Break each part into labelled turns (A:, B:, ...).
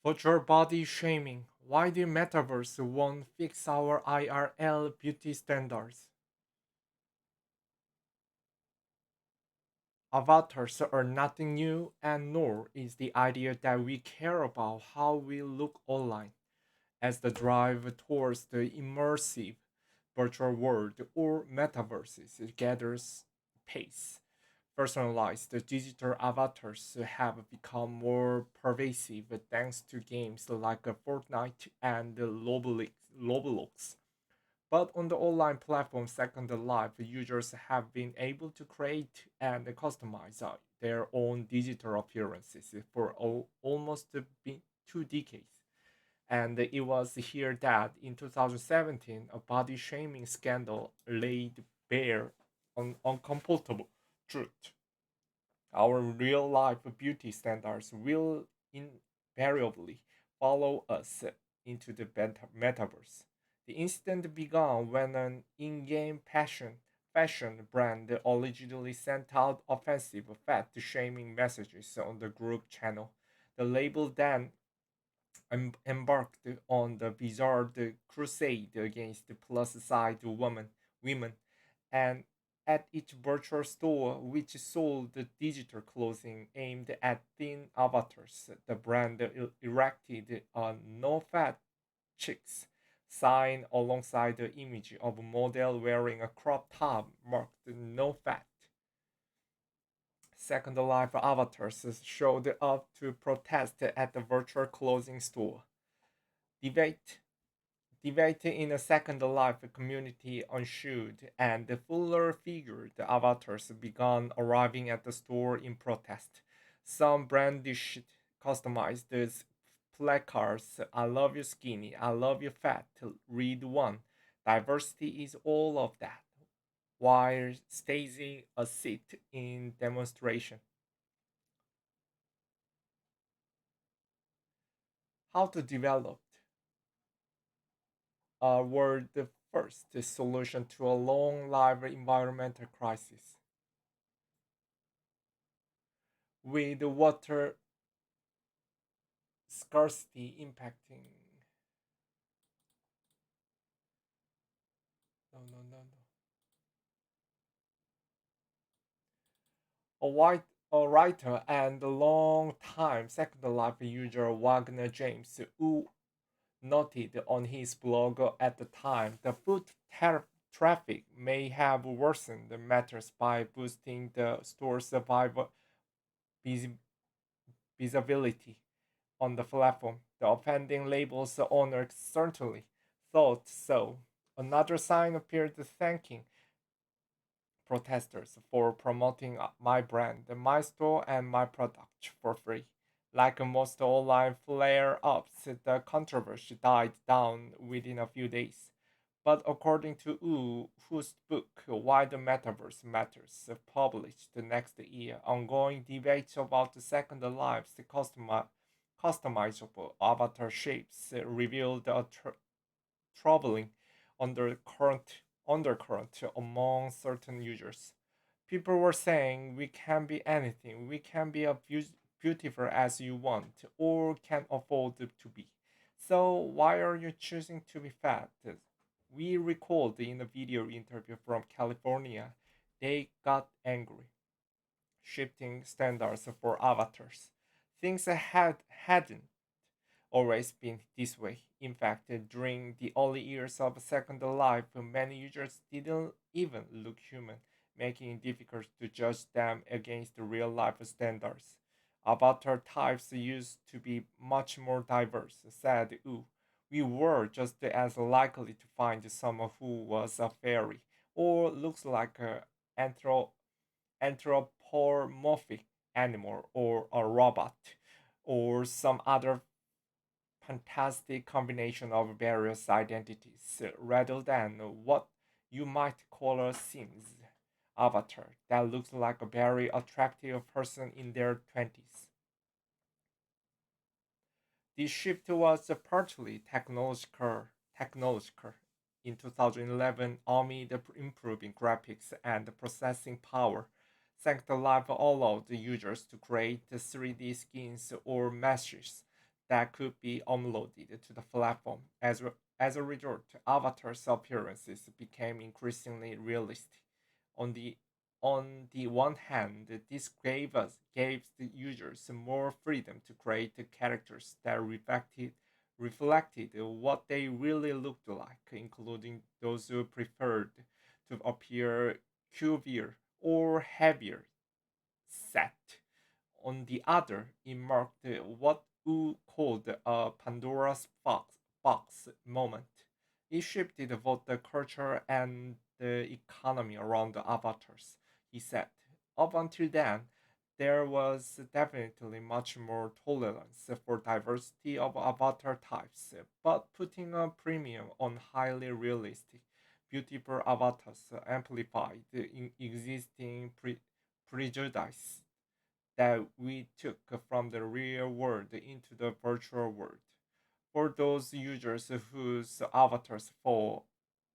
A: Virtual body shaming. Why the metaverse won't fix our IRL beauty standards? Avatars are nothing new, and nor is the idea that we care about how we look online. As the drive towards the immersive virtual world or metaverses gathers pace, personalized digital avatars have become more pervasive thanks to games like Fortnite and Roblox. But on the online platform Second Life, users have been able to create and customize their own digital appearances for almost 2 decades. And it was here that in 2017, a body shaming scandal laid bare an uncomfortable truth. Our real life beauty standards will invariably follow us into the metaverse. The incident began when an in game fashion brand allegedly sent out offensive fat shaming messages on the group channel. The label then embarked on the bizarre crusade against the plus-size women, and at each virtual store which sold digital clothing aimed at thin avatars, the brand erected a "No Fat Chicks" sign alongside the image of a model wearing a crop top marked "No Fat." Second Life avatars showed up to protest at the virtual clothing store. Debate Debate in a Second Life community ensued, and the fuller figured avatars began arriving at the store in protest. Some brandished customized placards: "I love you skinny, I love you fat, read one. Diversity is all of that," while staging a sit in demonstration. How to develop were the first solution to a long lived environmental crisis, with water scarcity impacting. No, no, no, no. A, white, a writer and long-time Second Life user Wagner James, who noted on his blog at the time the traffic may have worsened matters by boosting the store's vis- visibility on the platform. The offending label's owner certainly thought so. Another sign appeared thanking protesters for promoting my brand, my store, and my product for free. Like most online flare ups, the controversy died down within a few days. But according to Wu, whose book Why the Metaverse Matters, published the next year, ongoing debates about the Second Life's customizable avatar shapes revealed a troubling undercurrent, undercurrent among certain users. People were saying we can be anything, we can be as beautiful as you want, or can afford to be. So why are you choosing to be fat? We recalled in a video interview from California, they got angry, shifting standards for avatars. Things hadn't always been this way. In fact, during the early years of Second Life, many users didn't even look human, making it difficult to judge them against real life standards. Avatar types used to be much more diverse, said Wu. We were just as likely to find someone who was a fairy or looks like an anthropomorphic animal or a robot or some other fantastic combination of various identities rather than what you might call a Sims avatar that looks like a very attractive person in their 20s. This shift was partly technological. In 2011, amid improving graphics and processing power, Second Life allowed users to create 3D skins or meshes that could be uploaded to the platform. As a result, avatars' appearances became increasingly realistic. On the on the one hand, this gave the users more freedom to create characters that reflected what they really looked like, including those who preferred to appear curvier or heavier set. On the other, it marked what Wu called a box moment. It shifted both the culture and the economy around the avatars, he said. Up until then, there was definitely much more tolerance for diversity of avatar types, but putting a premium on highly realistic, beautiful avatars amplified the existing prejudice that we took from the real world into the virtual world. For those users whose avatars fall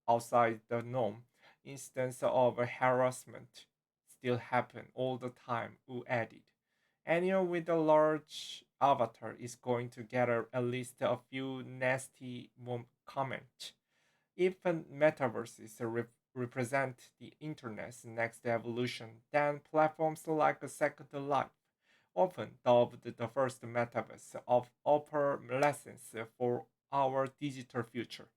A: outside the norm, instances of harassment still happen all the time, Wu added. Anyone with a large avatar is going to get at least a few nasty comments. If metaverses represent the internet's next evolution, then platforms like Second Life, often dubbed the first metaverse, of offer lessons for our digital future.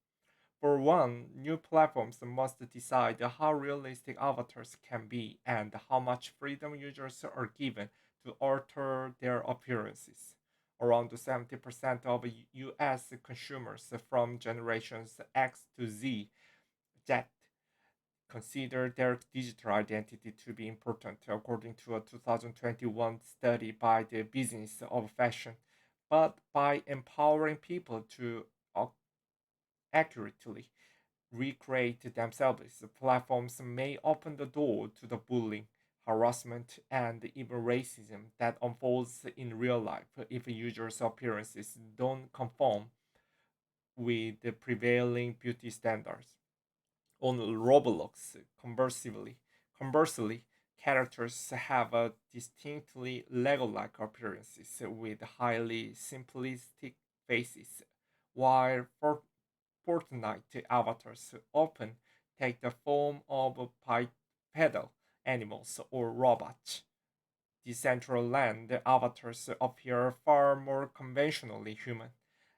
A: For one, new platforms must decide how realistic avatars can be and how much freedom users are given to alter their appearances. Around 70% of US consumers from generations X to Z consider their digital identity to be important, according to a 2021 study by the Business of Fashion. But by empowering people to accurately recreate themselves, platforms may open the door to the bullying, harassment, and even racism that unfolds in real life if users' appearances don't conform with the prevailing beauty standards. On Roblox, conversely, characters have a distinctly Lego-like appearances with highly simplistic faces, while Fortnite avatars often take the form of bipedal animals or robots. Decentraland avatars appear far more conventionally human,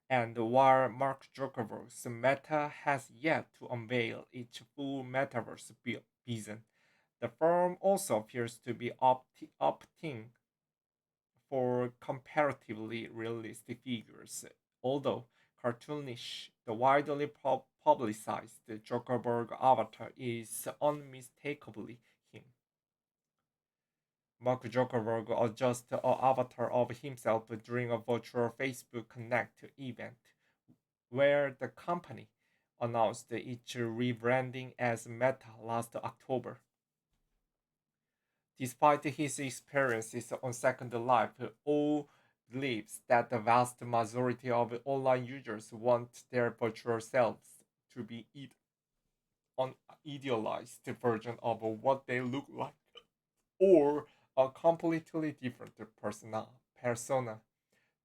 A: and while Mark Zuckerberg's Meta has yet to unveil its full metaverse vision, the firm also appears to be opting for comparatively realistic figures, although cartoonish. The widely publicized Zuckerberg avatar is unmistakably him. Mark Zuckerberg adjusted an avatar of himself during a virtual Facebook Connect event, where the company announced its rebranding as Meta last October. Despite his experiences on Second Life, O believes that the vast majority of online users want their virtual selves to be an idealized version of what they look like, or a completely different persona.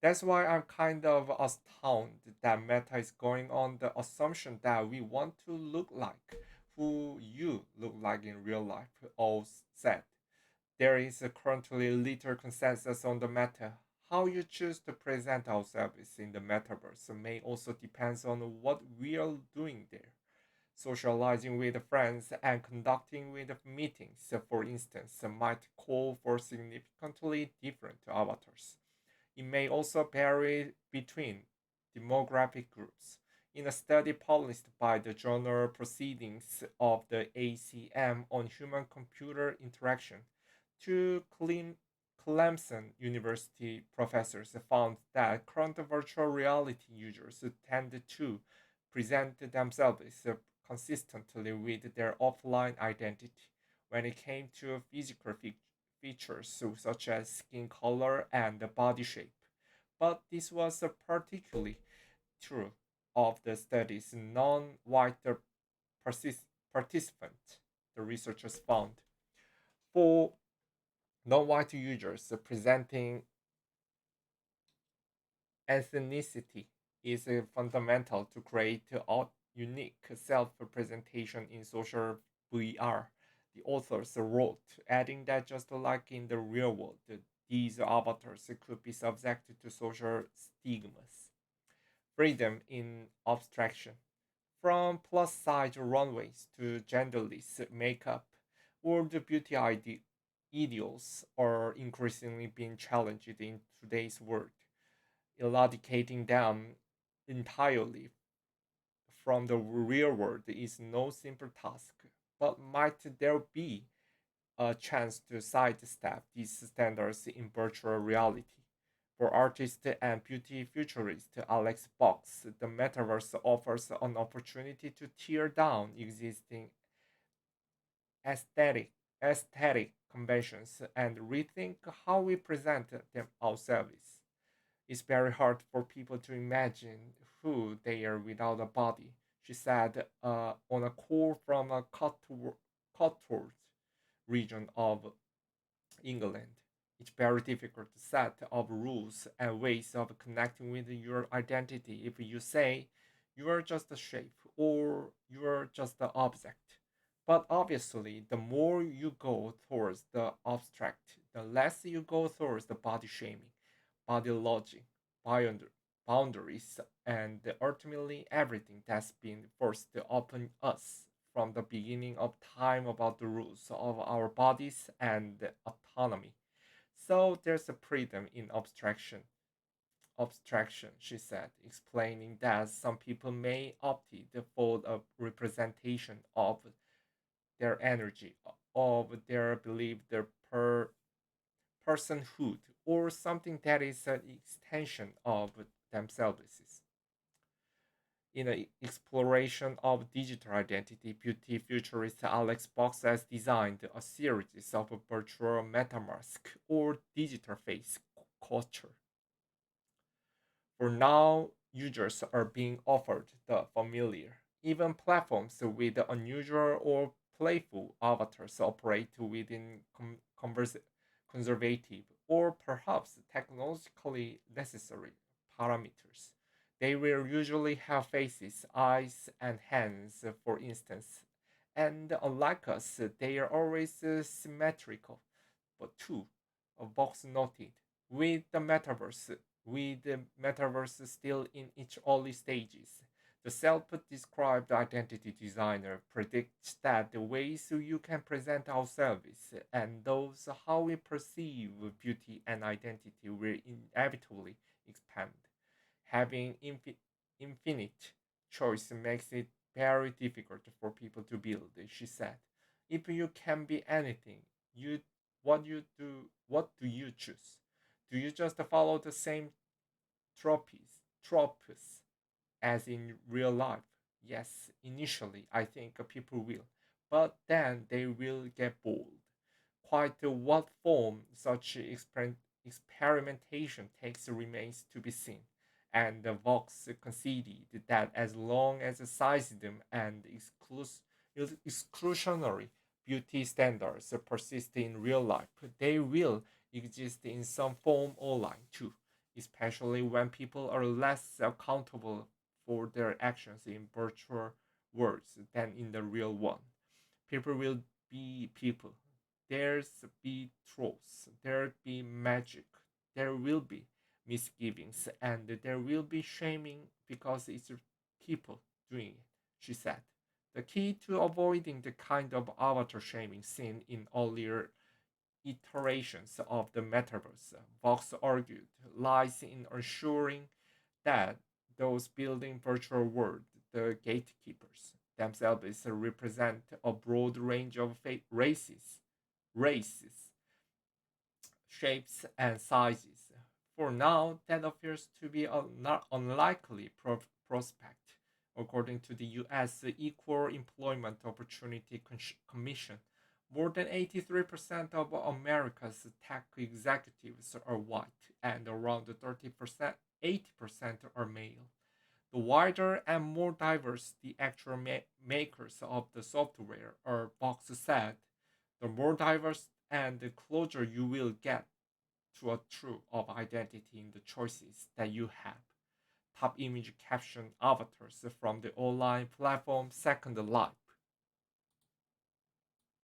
A: That's why I'm kind of astounded that Meta is going on the assumption that we want to look like who you look like in real life, all said. There is currently little consensus on the matter. How you choose to present ourselves in the metaverse may also depend on what we are doing there. Socializing with friends and conducting with meetings, for instance, might call for significantly different avatars. It may also vary between demographic groups. In a study published by the journal Proceedings of the ACM on human computer interaction, two Clemson University professors found that current virtual reality users tend to present themselves consistently with their offline identity when it came to physical features such as skin color and body shape. But this was particularly true of the study's non-white participant, the researchers found. For non-white users presenting ethnicity is fundamental to create a unique self-representation in social VR. The authors wrote, adding that just like in the real world, these avatars could be subjected to social stigmas. Freedom in abstraction. From plus size runways to genderless makeup, world beauty ideals are increasingly being challenged in today's world. Eradicating them entirely from the real world is no simple task, but might there be a chance to sidestep these standards in virtual reality? For artist and beauty futurist Alex Box, the metaverse offers an opportunity to tear down existing aesthetic aesthetic conventions and rethink how we present them ourselves. It's very hard for people to imagine who they are without a body, she said on a call from a Cotswold region of England. It's very difficult set of rules and ways of connecting with your identity if you say you are just a shape or you are just an object. But obviously, the more you go towards the abstract, the less you go towards the body shaming, body logic, boundaries, and ultimately everything that's been forced upon us from the beginning of time about the rules of our bodies and autonomy. So there's a freedom in abstraction, she said, explaining that some people may opt for a representation of their energy, of their belief, their personhood, or something that is an extension of themselves. In an exploration of digital identity, beauty futurist Alex Box has designed a series of virtual metamask or digital face culture. For now, users are being offered the familiar. Even platforms with unusual or playful avatars operate within conservative or perhaps technologically necessary parameters. They will usually have faces, eyes, and hands, for instance, and unlike us, they are always symmetrical. But two, Vox noted, with the metaverse still in its early stages, the self-described identity designer predicts that the ways you can present ourselves and those how we perceive beauty and identity will inevitably expand. Having infinite choice makes it very difficult for people to build, she said. If you can be anything, you what do you choose? Do you just follow the same tropes as in real life? Yes, initially I think people will, but then they will get bored. Quite what form such experimentation takes remains to be seen, and Vox conceded that as long as sizeism and exclusionary beauty standards persist in real life, they will exist in some form online too, especially when people are less accountable for their actions in virtual worlds than in the real one. People will be people. There's be trolls. There be magic. There will be misgivings, and there will be shaming because it's people doing it, she said. The key to avoiding the kind of avatar shaming seen in earlier iterations of the metaverse, Vox argued, lies in ensuring that those building virtual world, the gatekeepers, themselves represent a broad range of races, shapes, and sizes. For now, that appears to be a not unlikely prospect, according to the US Equal Employment Opportunity Commission. More than 83% of America's tech executives are white, and around 30%, 80% are male. The wider and more diverse the actual makers of the software are, Box said, the more diverse and the closer you will get to a true of identity in the choices that you have. Top image caption avatars from the online platform Second Life.